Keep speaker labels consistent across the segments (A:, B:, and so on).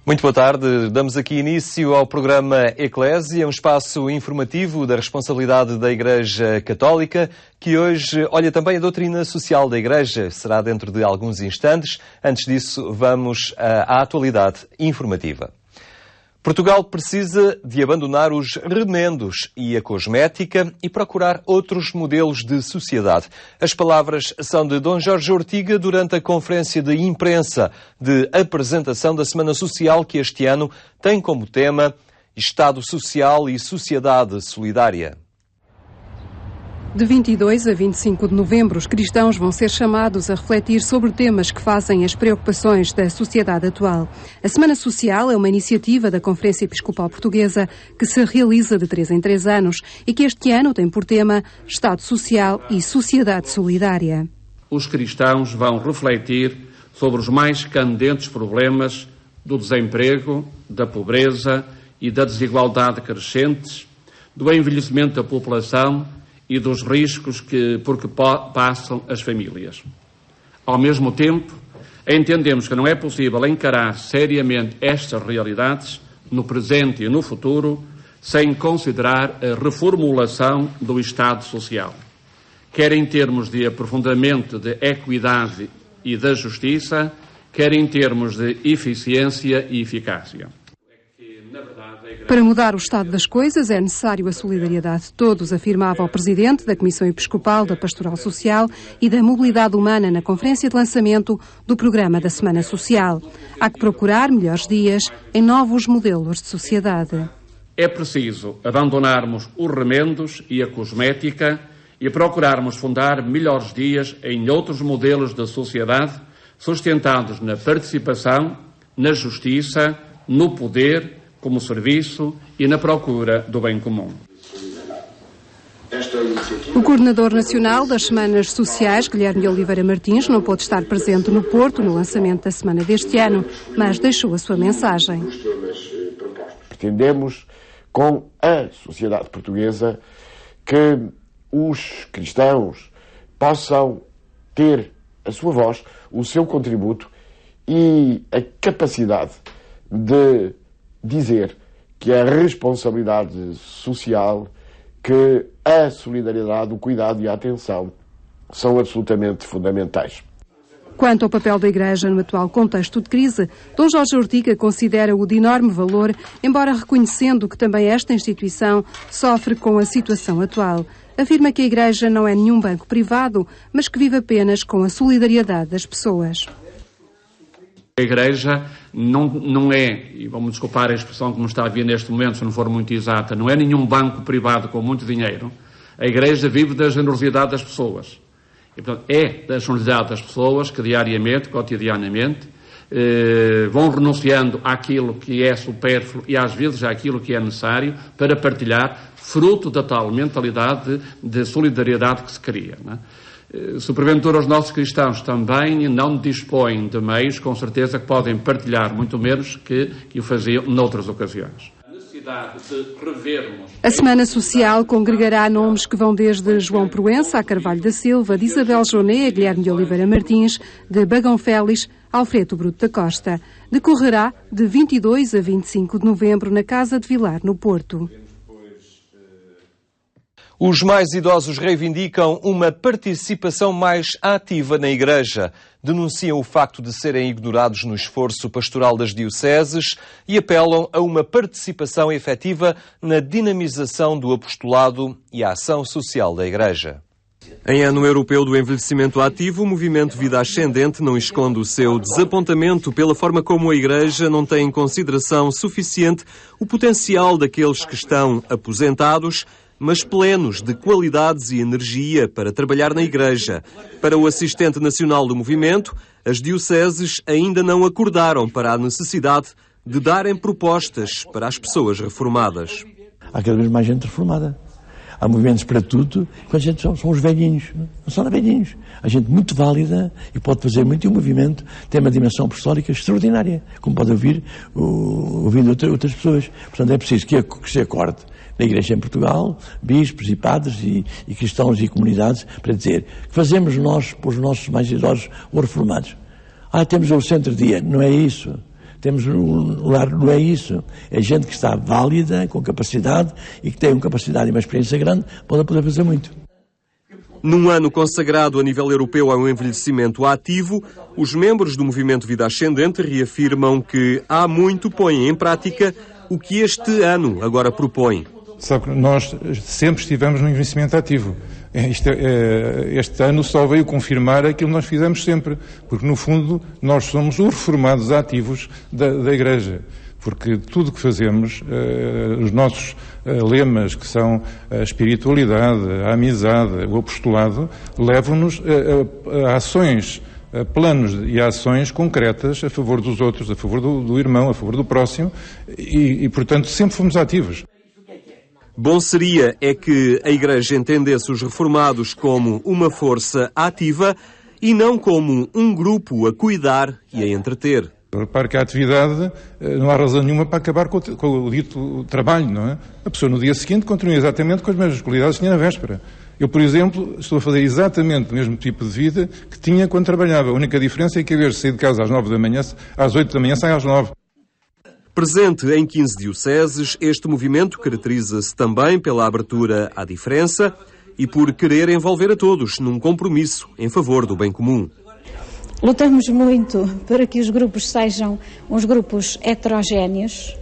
A: Muito boa tarde. Damos aqui início ao programa Eclésia, um espaço informativo da responsabilidade da Igreja Católica, que hoje olha também a doutrina social da Igreja. Será dentro de alguns instantes. Antes disso, vamos à atualidade informativa. Portugal precisa de abandonar os remendos e a cosmética e procurar outros modelos de sociedade. As palavras são de Dom Jorge Ortiga durante a conferência de imprensa de apresentação da Semana Social, que este ano tem como tema Estado Social e Sociedade Solidária.
B: De 22 a 25 de novembro, os cristãos vão ser chamados a refletir sobre temas que fazem as preocupações da sociedade atual. A Semana Social é uma iniciativa da Conferência Episcopal Portuguesa que se realiza de 3 em 3 anos e que este ano tem por tema Estado Social e Sociedade Solidária.
C: Os cristãos vão refletir sobre os mais candentes problemas do desemprego, da pobreza e da desigualdade crescentes, do envelhecimento da população e dos riscos por que passam as famílias. Ao mesmo tempo, entendemos que não é possível encarar seriamente estas realidades no presente e no futuro sem considerar a reformulação do Estado Social, quer em termos de aprofundamento de equidade e da justiça, quer em termos de eficiência e eficácia.
B: Para mudar o estado das coisas é necessário a solidariedade de todos, afirmava o Presidente da Comissão Episcopal da Pastoral Social e da Mobilidade Humana na conferência de lançamento do programa da Semana Social. Há que procurar melhores dias em novos modelos de sociedade.
C: É preciso abandonarmos os remendos e a cosmética e procurarmos fundar melhores dias em outros modelos de sociedade sustentados na participação, na justiça, no poder, como serviço e na procura do bem comum.
B: O coordenador nacional das Semanas Sociais, Guilherme Oliveira Martins, não pôde estar presente no Porto no lançamento da semana deste ano, mas deixou a sua mensagem.
D: Pretendemos, com a sociedade portuguesa, que os cristãos possam ter a sua voz, o seu contributo e a capacidade de dizer que a responsabilidade social, que a solidariedade, o cuidado e a atenção são absolutamente fundamentais.
B: Quanto ao papel da Igreja no atual contexto de crise, Dom Jorge Ortiga considera-o de enorme valor, embora reconhecendo que também esta instituição sofre com a situação atual. Afirma que a Igreja não é nenhum banco privado, mas que vive apenas com a solidariedade das pessoas.
C: A Igreja não é, e vamos desculpar a expressão que me está a vir neste momento, se não for muito exata, não é nenhum banco privado com muito dinheiro. A Igreja vive da generosidade das pessoas. E, portanto, é da generosidade das pessoas que diariamente, cotidianamente, vão renunciando àquilo que é supérfluo e às vezes àquilo que é necessário para partilhar, fruto da tal mentalidade de solidariedade que se cria, não é? Se porventura os nossos cristãos também não dispõem de meios, com certeza que podem partilhar muito menos que o faziam noutras ocasiões.
B: A Semana Social congregará nomes que vão desde João Proença a Carvalho da Silva, de Isabel Joné a Guilherme de Oliveira Martins, de Bagão Félix a Alfredo Bruto da Costa. Decorrerá de 22 a 25 de novembro na Casa de Vilar, no Porto.
A: Os mais idosos reivindicam uma participação mais ativa na Igreja, denunciam o facto de serem ignorados no esforço pastoral das dioceses e apelam a uma participação efetiva na dinamização do apostolado e a ação social da Igreja. Em ano europeu do envelhecimento ativo, o movimento Vida Ascendente não esconde o seu desapontamento pela forma como a Igreja não tem em consideração suficiente o potencial daqueles que estão aposentados, mas plenos de qualidades e energia para trabalhar na Igreja. Para o assistente nacional do movimento, as dioceses ainda não acordaram para a necessidade de darem propostas para as pessoas reformadas.
E: Há cada vez mais gente reformada. Há movimentos para tudo, quando a gente são os velhinhos, não são velhinhos. Há gente muito válida e pode fazer muito, e o movimento tem uma dimensão apostólica extraordinária, como pode ouvir ouvindo outras pessoas. Portanto, é preciso que se acorde na Igreja em Portugal, bispos e padres e cristãos e comunidades, para dizer que fazemos nós, para os nossos mais idosos ou reformados. Temos o centro-dia. Não é isso. temos um lar, não é isso. É gente que está válida, com capacidade e que tem uma capacidade e uma experiência grande para poder fazer muito.
A: Num ano consagrado a nível europeu ao envelhecimento ativo, os membros do Movimento Vida Ascendente reafirmam que há muito põem em prática o que este ano agora propõe.
F: Sabe que nós sempre estivemos no envelhecimento ativo. Este ano só veio confirmar aquilo que nós fizemos sempre, porque no fundo nós somos os reformados ativos da Igreja. Porque tudo o que fazemos, os nossos lemas, que são a espiritualidade, a amizade, o apostolado, levam-nos a ações, a planos e a ações concretas a favor dos outros, a favor do irmão, a favor do próximo, e portanto sempre fomos ativos.
A: Bom seria é que a Igreja entendesse os reformados como uma força ativa e não como um grupo a cuidar e a entreter.
F: Repare que a atividade não há razão nenhuma para acabar com o dito trabalho, não é? A pessoa no dia seguinte continua exatamente com as mesmas qualidades que tinha na véspera. Eu, por exemplo, estou a fazer exatamente o mesmo tipo de vida que tinha quando trabalhava. A única diferença é que, em vez de sair de casa às 9 da manhã, às 8 da manhã sai às 9.
A: Presente em 15 dioceses, este movimento caracteriza-se também pela abertura à diferença e por querer envolver a todos num compromisso em favor do bem comum.
G: Lutamos muito para que os grupos sejam uns grupos heterogéneos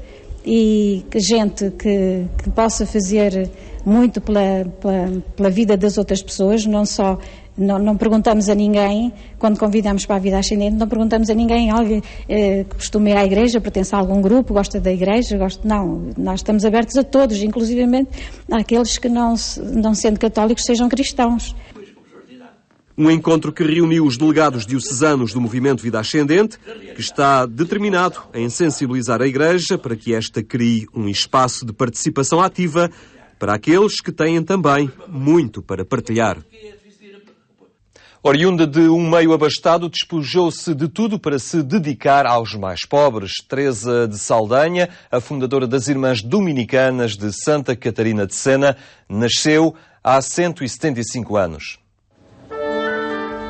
G: e que gente que possa fazer muito pela vida das outras pessoas, não perguntamos a ninguém, quando convidamos para a vida ascendente, não perguntamos a ninguém, alguém que costuma ir à igreja, pertence a algum grupo, gosta da igreja, não, nós estamos abertos a todos, inclusivamente àqueles que não sendo católicos sejam cristãos.
A: Um encontro que reuniu os delegados diocesanos do Movimento Vida Ascendente, que está determinado em sensibilizar a Igreja para que esta crie um espaço de participação ativa para aqueles que têm também muito para partilhar. Oriunda de um meio abastado, despojou-se de tudo para se dedicar aos mais pobres. Teresa de Saldanha, a fundadora das Irmãs Dominicanas de Santa Catarina de Sena, nasceu há 175 anos.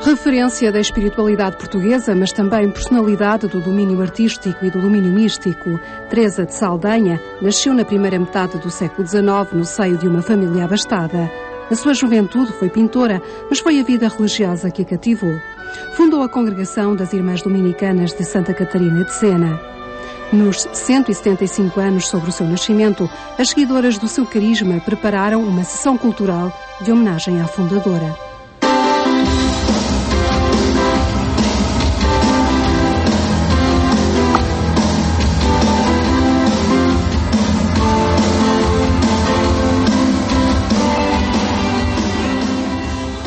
B: Referência da espiritualidade portuguesa, mas também personalidade do domínio artístico e do domínio místico, Teresa de Saldanha nasceu na primeira metade do século XIX no seio de uma família abastada. Na sua juventude foi pintora, mas foi a vida religiosa que a cativou. Fundou a Congregação das Irmãs Dominicanas de Santa Catarina de Sena. Nos 175 anos sobre o seu nascimento, as seguidoras do seu carisma prepararam uma sessão cultural de homenagem à fundadora.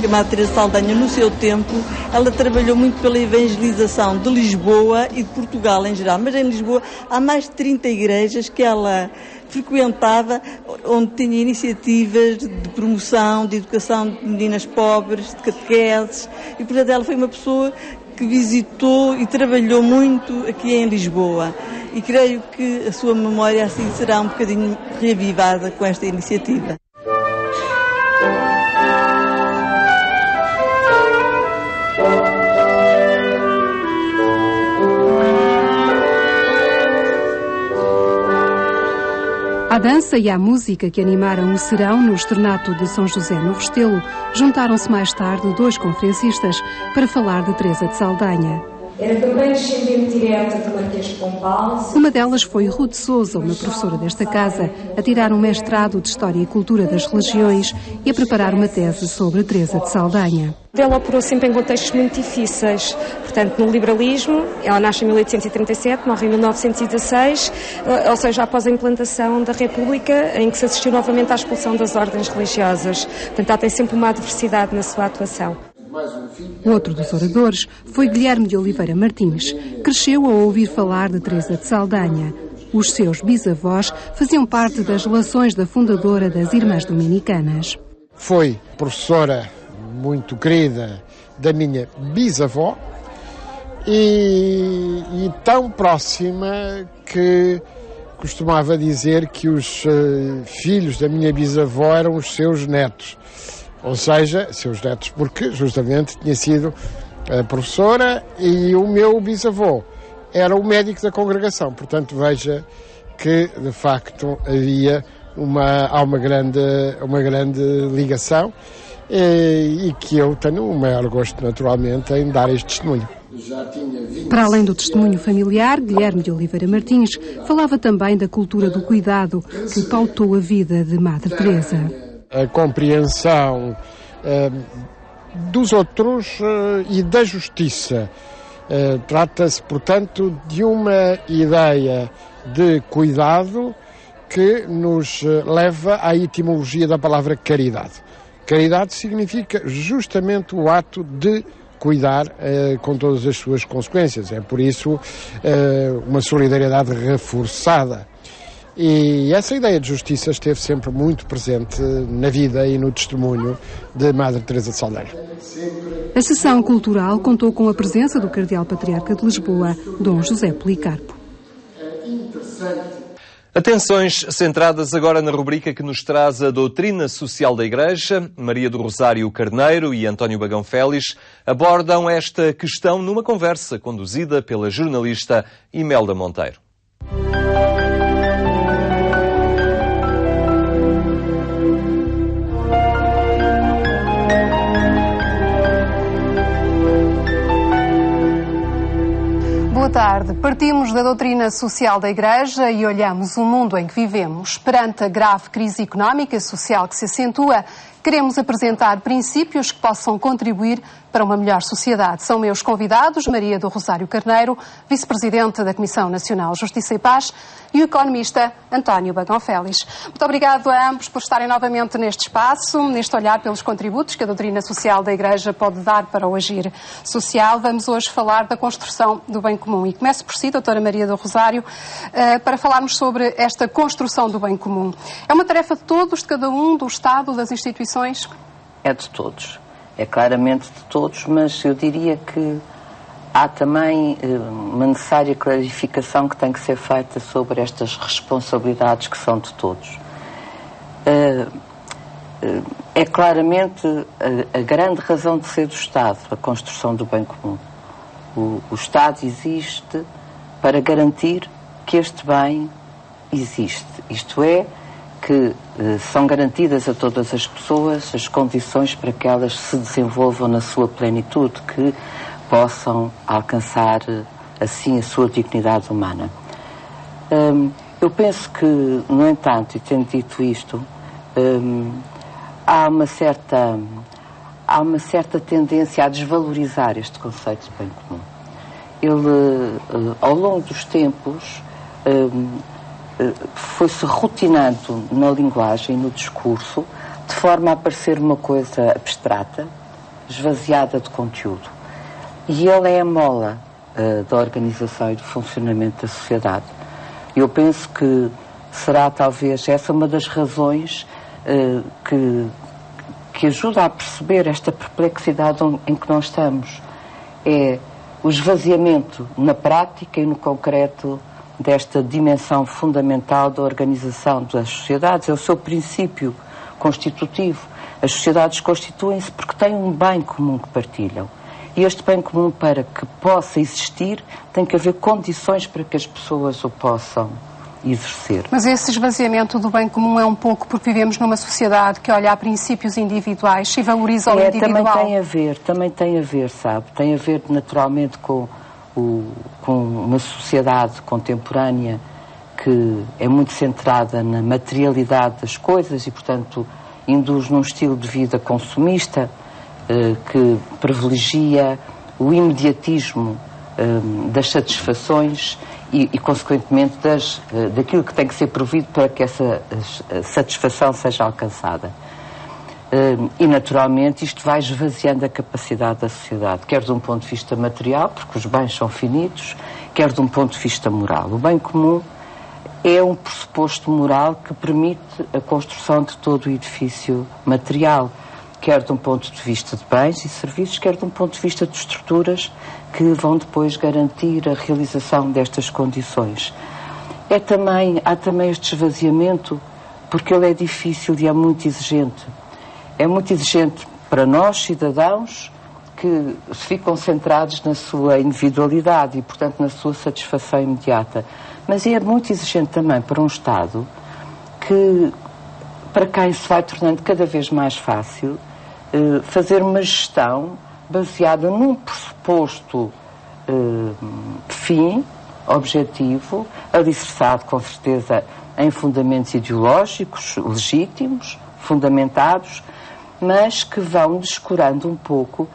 H: A Madre Teresa de Saldanha, no seu tempo, ela trabalhou muito pela evangelização de Lisboa e de Portugal em geral, mas em Lisboa há mais de 30 igrejas que ela frequentava, onde tinha iniciativas de promoção, de educação de meninas pobres, de catequeses, e portanto ela foi uma pessoa que visitou e trabalhou muito aqui em Lisboa. E creio que a sua memória assim será um bocadinho reavivada com esta iniciativa.
B: À dança e à música que animaram o serão no Externato de São José no Restelo, juntaram-se mais tarde dois conferencistas para falar de Teresa de Saldanha.
I: Era também descendente direta do Marquês de Pombal.
B: Uma delas foi Ruth Sousa, uma professora desta casa, a tirar um mestrado de História e Cultura das Religiões e a preparar uma tese sobre Teresa de Saldanha.
J: Ela operou sempre em contextos muito difíceis, portanto, no liberalismo, ela nasce em 1837, morre em 1916, ou seja, após a implantação da República, em que se assistiu novamente à expulsão das ordens religiosas. Portanto, ela tem sempre uma adversidade na sua atuação.
B: Outro dos oradores foi Guilherme de Oliveira Martins. Cresceu a ouvir falar de Teresa de Saldanha. Os seus bisavós faziam parte das relações da fundadora das Irmãs Dominicanas.
K: Foi professora muito querida da minha bisavó e tão próxima que costumava dizer que os filhos da minha bisavó eram os seus netos. Ou seja, seus netos, porque justamente tinha sido professora, e o meu bisavô, era o médico da congregação. Portanto, veja que, de facto, há uma grande ligação e que eu tenho o maior gosto, naturalmente, em dar este testemunho.
B: Para além do testemunho familiar, Guilherme de Oliveira Martins falava também da cultura do cuidado que pautou a vida de Madre Teresa.
K: A compreensão dos outros e da justiça. Trata-se, portanto, de uma ideia de cuidado que nos leva à etimologia da palavra caridade. Caridade significa justamente o ato de cuidar com todas as suas consequências. É por isso uma solidariedade reforçada. E essa ideia de justiça esteve sempre muito presente na vida e no testemunho de Madre Teresa de Saldanha.
B: A sessão cultural contou com a presença do Cardeal Patriarca de Lisboa, Dom José Policarpo.
A: Atenções centradas agora na rubrica que nos traz a doutrina social da Igreja. Maria do Rosário Carneiro e António Bagão Félix abordam esta questão numa conversa conduzida pela jornalista Imelda Monteiro.
B: Boa tarde. Partimos da doutrina social da Igreja e olhamos o mundo em que vivemos. Perante a grave crise económica e social que se acentua, queremos apresentar princípios que possam contribuir para uma melhor sociedade. São meus convidados Maria do Rosário Carneiro, vice-presidente da Comissão Nacional Justiça e Paz, e o economista António Bagão Félix. Muito obrigado a ambos por estarem novamente neste espaço, neste olhar pelos contributos que a doutrina social da Igreja pode dar para o agir social. Vamos hoje falar da construção do bem comum. E começo por si, doutora Maria do Rosário, para falarmos sobre esta construção do bem comum. É uma tarefa de todos, de cada um, do Estado, das instituições?
L: É de todos. É claramente de todos, mas eu diria que há também uma necessária clarificação que tem que ser feita sobre estas responsabilidades que são de todos. É claramente a grande razão de ser do Estado, a construção do bem comum. O Estado existe para garantir que este bem existe. Isto é, que são garantidas a todas as pessoas as condições para que elas se desenvolvam na sua plenitude, que possam alcançar assim a sua dignidade humana. Eu penso que, no entanto, e tendo dito isto, há uma certa tendência a desvalorizar este conceito de bem comum. Ele, ao longo dos tempos, foi-se rotinando na linguagem, no discurso, de forma a parecer uma coisa abstrata, esvaziada de conteúdo. E ele é a mola da organização e do funcionamento da sociedade. Eu penso que será talvez essa uma das razões que ajuda a perceber esta perplexidade em que nós estamos. É o esvaziamento na prática e no concreto desta dimensão fundamental da organização das sociedades. É o seu princípio constitutivo. As sociedades constituem-se porque têm um bem comum que partilham. E este bem comum, para que possa existir, tem que haver condições para que as pessoas o possam exercer.
B: Mas esse esvaziamento do bem comum é um pouco porque vivemos numa sociedade que olha a princípios individuais e valoriza o individual.
L: Também tem a ver, sabe? Tem a ver naturalmente com uma sociedade contemporânea que é muito centrada na materialidade das coisas e, portanto, induz num estilo de vida consumista que privilegia o imediatismo das satisfações e consequentemente, daquilo que tem que ser provido para que essa satisfação seja alcançada. E, naturalmente, isto vai esvaziando a capacidade da sociedade, quer de um ponto de vista material, porque os bens são finitos, quer de um ponto de vista moral. O bem comum é um pressuposto moral que permite a construção de todo o edifício material, quer de um ponto de vista de bens e serviços, quer de um ponto de vista de estruturas que vão depois garantir a realização destas condições. Há também este esvaziamento porque ele é difícil e é muito exigente. É muito exigente para nós, cidadãos, que ficam centrados na sua individualidade e, portanto, na sua satisfação imediata. Mas é muito exigente também para um Estado que, para quem se vai tornando cada vez mais fácil, fazer uma gestão baseada num pressuposto fim, objetivo, alicerçado, com certeza, em fundamentos ideológicos, legítimos, fundamentados, mas que vão descurando um pouco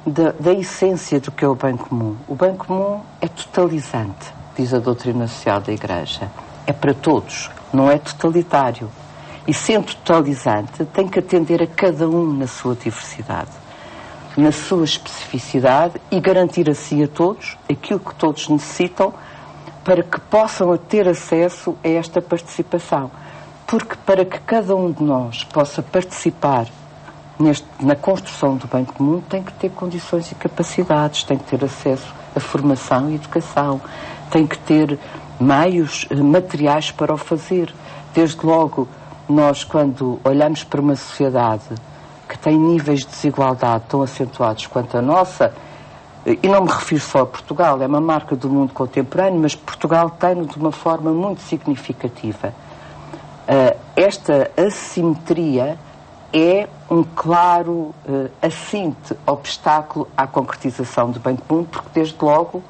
L: da essência do que é o bem comum. O bem comum é totalizante, diz a doutrina social da Igreja. É para todos, não é totalitário. E sendo totalizante, tem que atender a cada um na sua diversidade, na sua especificidade e garantir a si a todos aquilo que todos necessitam para que possam ter acesso a esta participação. Porque para que cada um de nós possa participar na construção do bem comum, tem que ter condições e capacidades, tem que ter acesso a formação e educação, tem que ter meios materiais para o fazer. Desde logo, nós, quando olhamos para uma sociedade que tem níveis de desigualdade tão acentuados quanto a nossa, e não me refiro só a Portugal, é uma marca do mundo contemporâneo, mas Portugal tem-no de uma forma muito significativa. Esta assimetria é um claro assinte obstáculo à concretização do bem comum, porque desde logo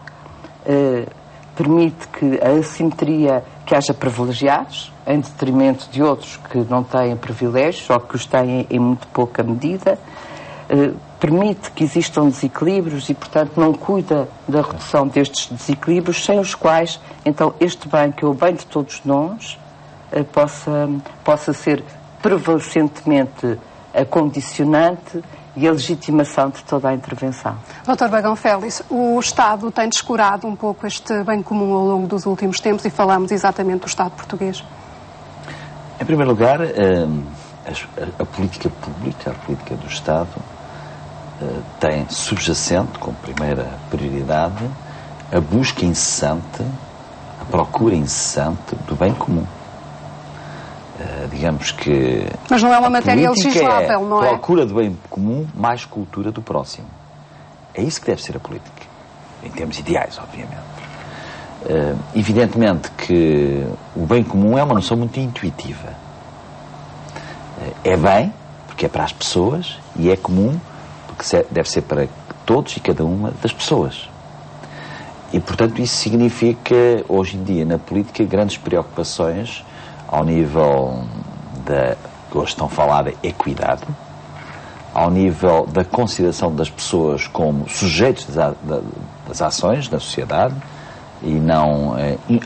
L: permite que a assimetria, que haja privilegiados, em detrimento de outros que não têm privilégios ou que os têm em muito pouca medida, permite que existam desequilíbrios e, portanto, não cuida da redução destes desequilíbrios, sem os quais, então, este bem, que é o bem de todos nós, possa ser prevalecentemente a condicionante e a legitimação de toda a intervenção.
B: Dr. Bagão Félix, o Estado tem descurado um pouco este bem comum ao longo dos últimos tempos e falamos exatamente do Estado português.
M: Em primeiro lugar, a política pública, a política do Estado, tem subjacente, como primeira prioridade, a busca incessante, a procura incessante do bem comum. Digamos que...
B: Mas não é uma matéria legislável, não é?
M: Procura do bem comum mais cultura do próximo. É isso que deve ser a política. Em termos ideais, obviamente. Evidentemente que o bem comum é uma noção muito intuitiva. É bem, porque é para as pessoas, e é comum, porque deve ser para todos e cada uma das pessoas. E, portanto, isso significa, hoje em dia, na política, grandes preocupações ao nível da, que hoje estão a falar, da equidade, ao nível da consideração das pessoas como sujeitos das ações na sociedade e não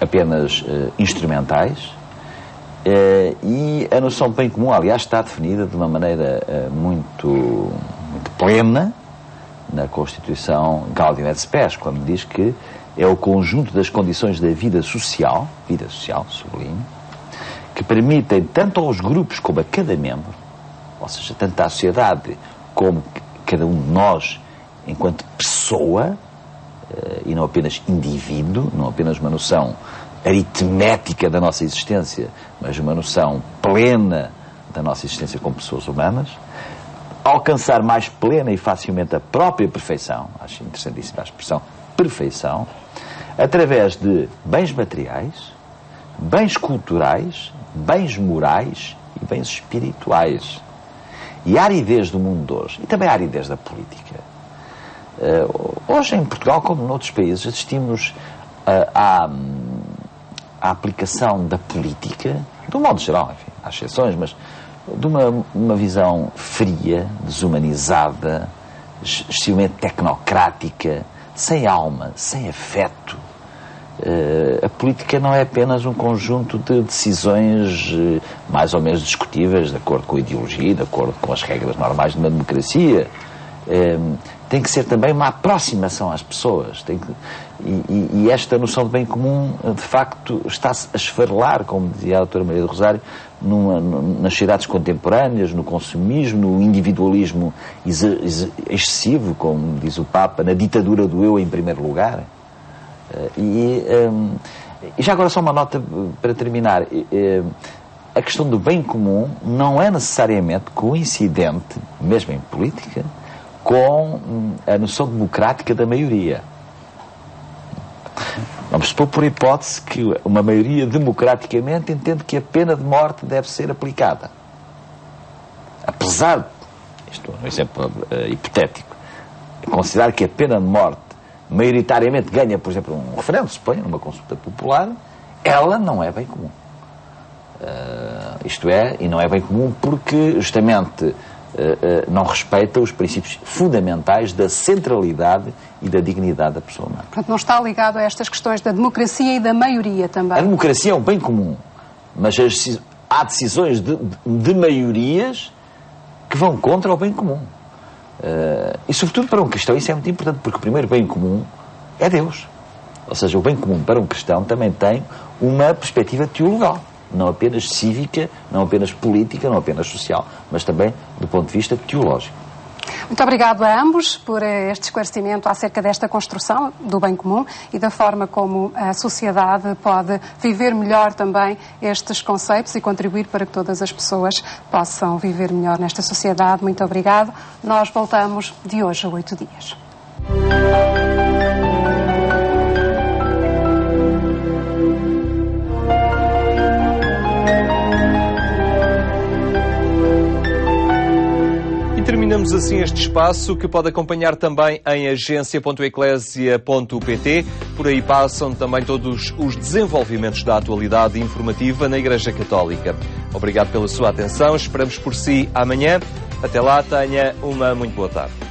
M: apenas instrumentais. E a noção de bem comum, aliás, está definida de uma maneira muito plena na Constituição Gaudium et Spes, quando diz que é o conjunto das condições da vida social, sublinho, que permitem tanto aos grupos como a cada membro, ou seja, tanto à sociedade como cada um de nós, enquanto pessoa, e não apenas indivíduo, não apenas uma noção aritmética da nossa existência, mas uma noção plena da nossa existência como pessoas humanas, alcançar mais plena e facilmente a própria perfeição, acho interessantíssima a expressão perfeição, através de bens materiais, bens culturais, bens morais e bens espirituais. E a aridez do mundo de hoje, e também a aridez da política. Hoje em Portugal, como noutros países, assistimos à aplicação da política, de um modo geral, enfim, há exceções, mas de uma visão fria, desumanizada, extremamente tecnocrática, sem alma, sem afeto. A política não é apenas um conjunto de decisões mais ou menos discutíveis, de acordo com a ideologia, de acordo com as regras normais de uma democracia. Tem que ser também uma aproximação às pessoas. E esta noção de bem comum, de facto, está-se a esfarelar, como dizia a doutora Maria do Rosário, nas sociedades contemporâneas, no consumismo, no individualismo excessivo, como diz o Papa, na ditadura do eu em primeiro lugar. E já agora só uma nota para terminar. A questão do bem comum não é necessariamente coincidente, mesmo em política, com a noção democrática da maioria. Vamos supor, por hipótese, que uma maioria democraticamente entende que a pena de morte deve ser aplicada. Apesar, isto é um exemplo hipotético, considerar que a pena de morte maioritariamente ganha, por exemplo, um referendo, suponho, numa consulta popular, ela não é bem comum. Isto é, e não é bem comum porque justamente não respeita os princípios fundamentais da centralidade e da dignidade da pessoa humana.
B: Portanto, não está ligado a estas questões da democracia e da maioria também. A
M: democracia é um bem comum, mas há decisões de maiorias que vão contra o bem comum. E sobretudo para um cristão isso é muito importante, porque o primeiro bem comum é Deus. Ou seja, o bem comum para um cristão também tem uma perspectiva teologal, não apenas cívica, não apenas política, não apenas social, mas também do ponto de vista teológico.
B: Muito obrigado a ambos por este esclarecimento acerca desta construção do bem comum e da forma como a sociedade pode viver melhor também estes conceitos e contribuir para que todas as pessoas possam viver melhor nesta sociedade. Muito obrigado. Nós voltamos de hoje a 8 dias.
A: Terminamos assim este espaço, que pode acompanhar também em agência.eclesia.pt. Por aí passam também todos os desenvolvimentos da atualidade informativa na Igreja Católica. Obrigado pela sua atenção, esperamos por si amanhã. Até lá, tenha uma muito boa tarde.